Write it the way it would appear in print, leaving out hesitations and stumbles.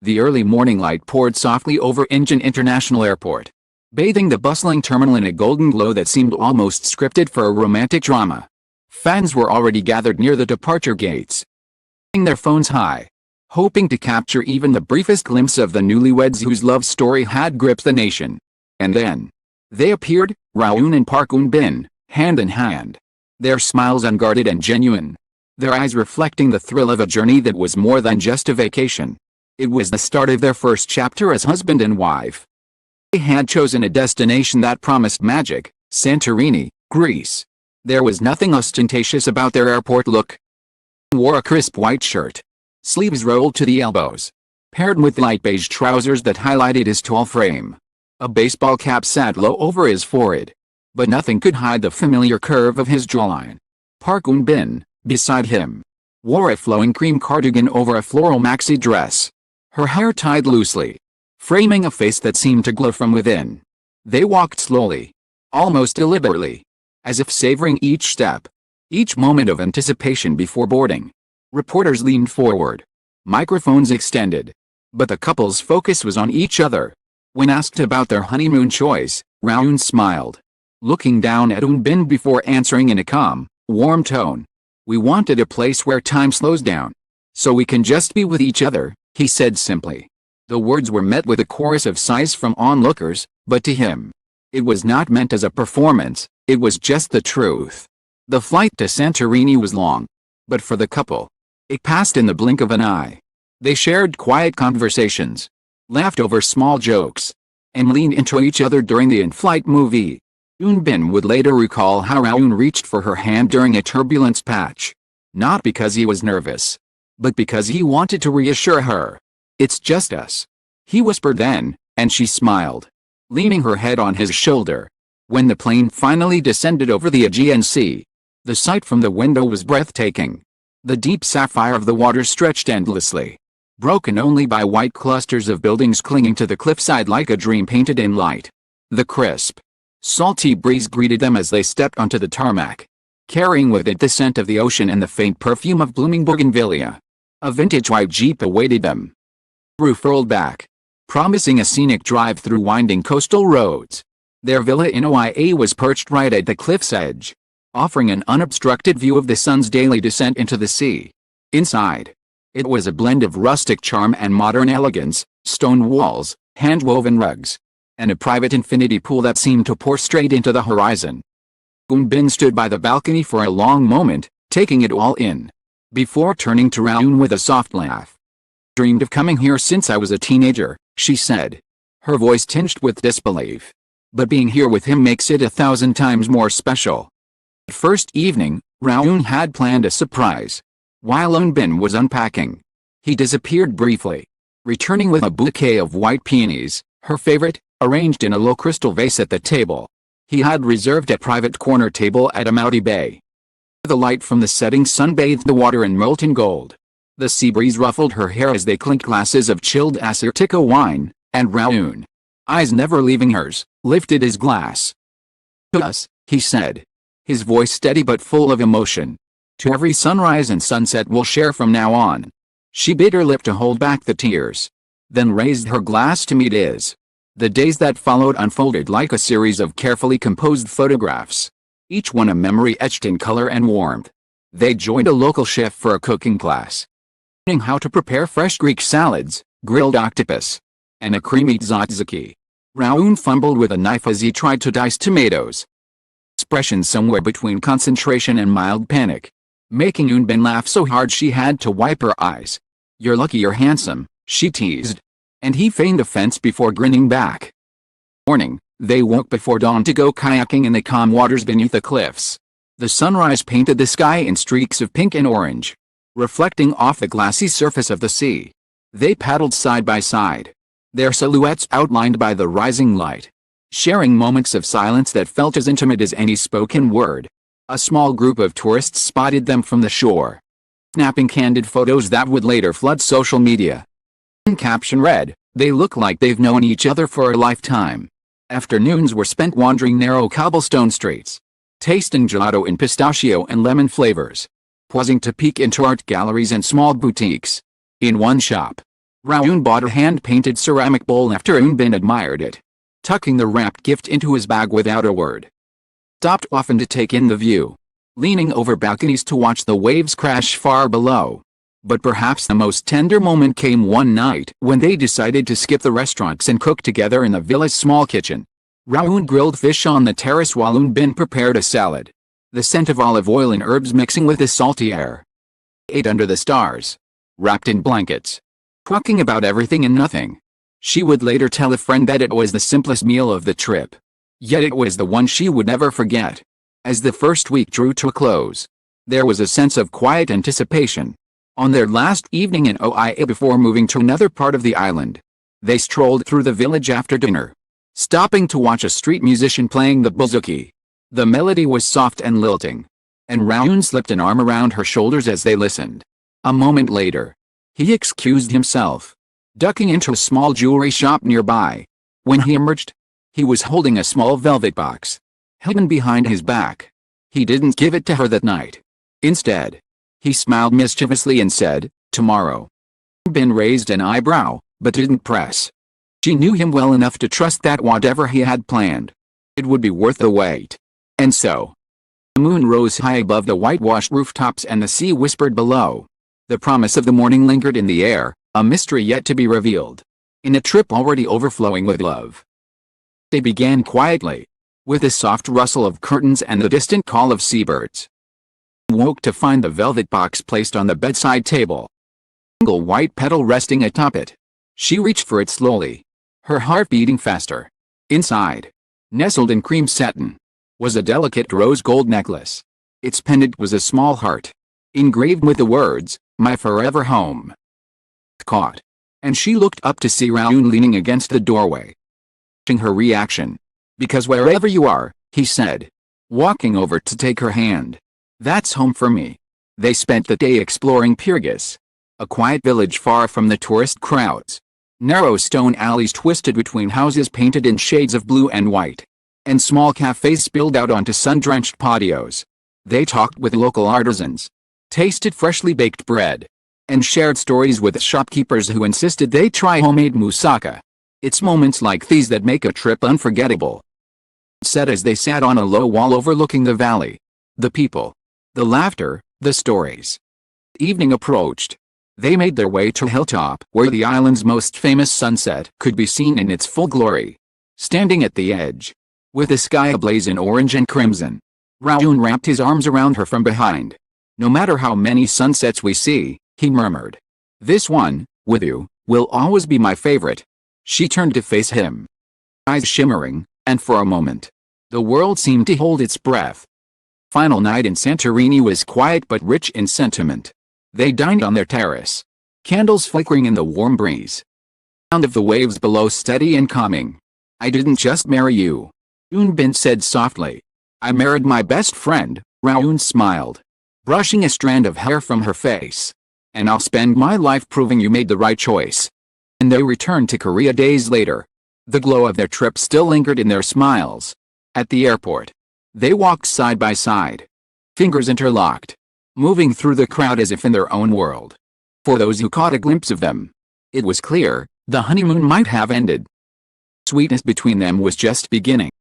The early morning light poured softly over Incheon International Airport, bathing the bustling terminal in a golden glow that seemed almost scripted for a romantic drama. Fans were already gathered near the departure gates, holding their phones high, hoping to capture even the briefest glimpse of the newlyweds whose love story had gripped the nation. And then they appeared, Rowoon and Park Eun-bin, hand in hand, their smiles unguarded and genuine, their eyes reflecting the thrill of a journey that was more than just a vacation. It was the start of their first chapter as husband and wife. They had chosen a destination that promised magic, Santorini, Greece. There was nothing ostentatious about their airport look. He wore a crisp white shirt, sleeves rolled to the elbows, paired with light beige trousers that highlighted his tall frame. A baseball cap sat low over his forehead, but nothing could hide the familiar curve of his jawline. Park Eun-bin, beside him, wore a flowing cream cardigan over a floral maxi dress, her hair tied loosely, framing a face that seemed to glow from within. They walked slowly, almost deliberately, as if savoring each step, each moment of anticipation before boarding. Reporters leaned forward, microphones extended, but the couple's focus was on each other. When asked about their honeymoon choice, Rowoon smiled, looking down at Eun-bin before answering in a calm, warm tone. "We wanted a place where time slows down, so we can just be with each other," he said simply. The words were met with a chorus of sighs from onlookers, but to him, it was not meant as a performance, it was just the truth. The flight to Santorini was long, but for the couple, it passed in the blink of an eye. They shared quiet conversations, laughed over small jokes, and leaned into each other during the in-flight movie. Eun-bin would later recall how Rowoon reached for her hand during a turbulence patch, not because he was nervous, but because he wanted to reassure her. "It's just us," he whispered then, and she smiled, leaning her head on his shoulder. When the plane finally descended over the Aegean Sea, the sight from the window was breathtaking. The deep sapphire of the water stretched endlessly, broken only by white clusters of buildings clinging to the cliffside like a dream painted in light. The crisp, salty breeze greeted them as they stepped onto the tarmac, carrying with it the scent of the ocean and the faint perfume of blooming bougainvillea. A vintage white Jeep awaited them. The roof rolled back, promising a scenic drive through winding coastal roads. Their villa in Oia was perched right at the cliff's edge, offering an unobstructed view of the sun's daily descent into the sea. Inside, it was a blend of rustic charm and modern elegance, stone walls, hand-woven rugs, and a private infinity pool that seemed to pour straight into the horizon. Eun-bin stood by the balcony for a long moment, taking it all in, before turning to Rowoon with a soft laugh. "Dreamed of coming here since I was a teenager," she said, her voice tinged with disbelief. "But being here with him makes it 1,000 times more special." The first evening, Rowoon had planned a surprise. While Eun-bin was unpacking, he disappeared briefly, returning with a bouquet of white peonies, her favorite, arranged in a low crystal vase at the table. He had reserved a private corner table at Amauti Bay. The light from the setting sun bathed the water in molten gold. The sea breeze ruffled her hair as they clinked glasses of chilled Assyrtiko wine, and Rowoon, eyes never leaving hers, lifted his glass. "To us," he said, his voice steady but full of emotion. "To every sunrise and sunset we'll share from now on." She bit her lip to hold back the tears, then raised her glass to meet his. The days that followed unfolded like a series of carefully composed photographs, each one a memory etched in color and warmth. They joined a local chef for a cooking class, learning how to prepare fresh Greek salads, grilled octopus, and a creamy tzatziki. Rowoon fumbled with a knife as he tried to dice tomatoes, expression somewhere between concentration and mild panic, making Eun-bin laugh so hard she had to wipe her eyes. "You're lucky you're handsome," she teased, and he feigned offense before grinning back. Morning, they woke before dawn to go kayaking in the calm waters beneath the cliffs. The sunrise painted the sky in streaks of pink and orange, reflecting off the glassy surface of the sea. They paddled side by side, their silhouettes outlined by the rising light, sharing moments of silence that felt as intimate as any spoken word. A small group of tourists spotted them from the shore, snapping candid photos that would later flood social media. The caption read, "They look like they've known each other for a lifetime." Afternoons were spent wandering narrow cobblestone streets, tasting gelato in pistachio and lemon flavors, pausing to peek into art galleries and small boutiques. In one shop, Rowoon bought a hand-painted ceramic bowl after Eunbin admired it, tucking the wrapped gift into his bag without a word. Stopped often to take in the view, leaning over balconies to watch the waves crash far below. But perhaps the most tender moment came one night when they decided to skip the restaurants and cook together in the villa's small kitchen. Rowoon grilled fish on the terrace while Eunbin prepared a salad, the scent of olive oil and herbs mixing with the salty air. Ate under the stars, wrapped in blankets, talking about everything and nothing. She would later tell a friend that it was the simplest meal of the trip. Yet it was the one she would never forget. As the first week drew to a close, there was a sense of quiet anticipation. On their last evening in Oia before moving to another part of the island, they strolled through the village after dinner, stopping to watch a street musician playing the bouzouki. The melody was soft and lilting, and Rowoon slipped an arm around her shoulders as they listened. A moment later, he excused himself, ducking into a small jewelry shop nearby. When he emerged, he was holding a small velvet box, hidden behind his back. He didn't give it to her that night. Instead, he smiled mischievously and said, "Tomorrow." Bin raised an eyebrow, but didn't press. She knew him well enough to trust that whatever he had planned, it would be worth the wait. And so, the moon rose high above the whitewashed rooftops and the sea whispered below. The promise of the morning lingered in the air, a mystery yet to be revealed, in a trip already overflowing with love. They began quietly, with a soft rustle of curtains and the distant call of seabirds. Woke to find the velvet box placed on the bedside table, a single white petal resting atop it. She reached for it slowly, her heart beating faster. Inside, nestled in cream satin, was a delicate rose gold necklace. Its pendant was a small heart, engraved with the words, "My forever home." Caught, and she looked up to see Rowoon leaning against the doorway, watching her reaction. "Because wherever you are," he said, walking over to take her hand, "that's home for me." They spent the day exploring Pyrgos, a quiet village far from the tourist crowds. Narrow stone alleys twisted between houses painted in shades of blue and white, and small cafes spilled out onto sun-drenched patios. They talked with local artisans, tasted freshly baked bread, and shared stories with shopkeepers who insisted they try homemade moussaka. It's moments like these that make a trip unforgettable, said as they sat on a low wall overlooking the valley. The people, the laughter, the stories. Evening approached. They made their way to a hilltop where the island's most famous sunset could be seen in its full glory. Standing at the edge, with the sky ablaze in orange and crimson, Rowoon wrapped his arms around her from behind. "No matter how many sunsets we see," he murmured, "this one, with you, will always be my favorite." She turned to face him, eyes shimmering, and for a moment, the world seemed to hold its breath. Final night in Santorini was quiet but rich in sentiment. They dined on their terrace, candles flickering in the warm breeze. Sound of the waves below steady and calming. "I didn't just marry you," Eunbin said softly. "I married my best friend," Rowoon smiled, brushing a strand of hair from her face. "And I'll spend my life proving you made the right choice." And they returned to Korea days later. The glow of their trip still lingered in their smiles. At the airport, they walked side by side, fingers interlocked, moving through the crowd as if in their own world. For those who caught a glimpse of them, it was clear, the honeymoon might have ended. Sweetest between them was just beginning.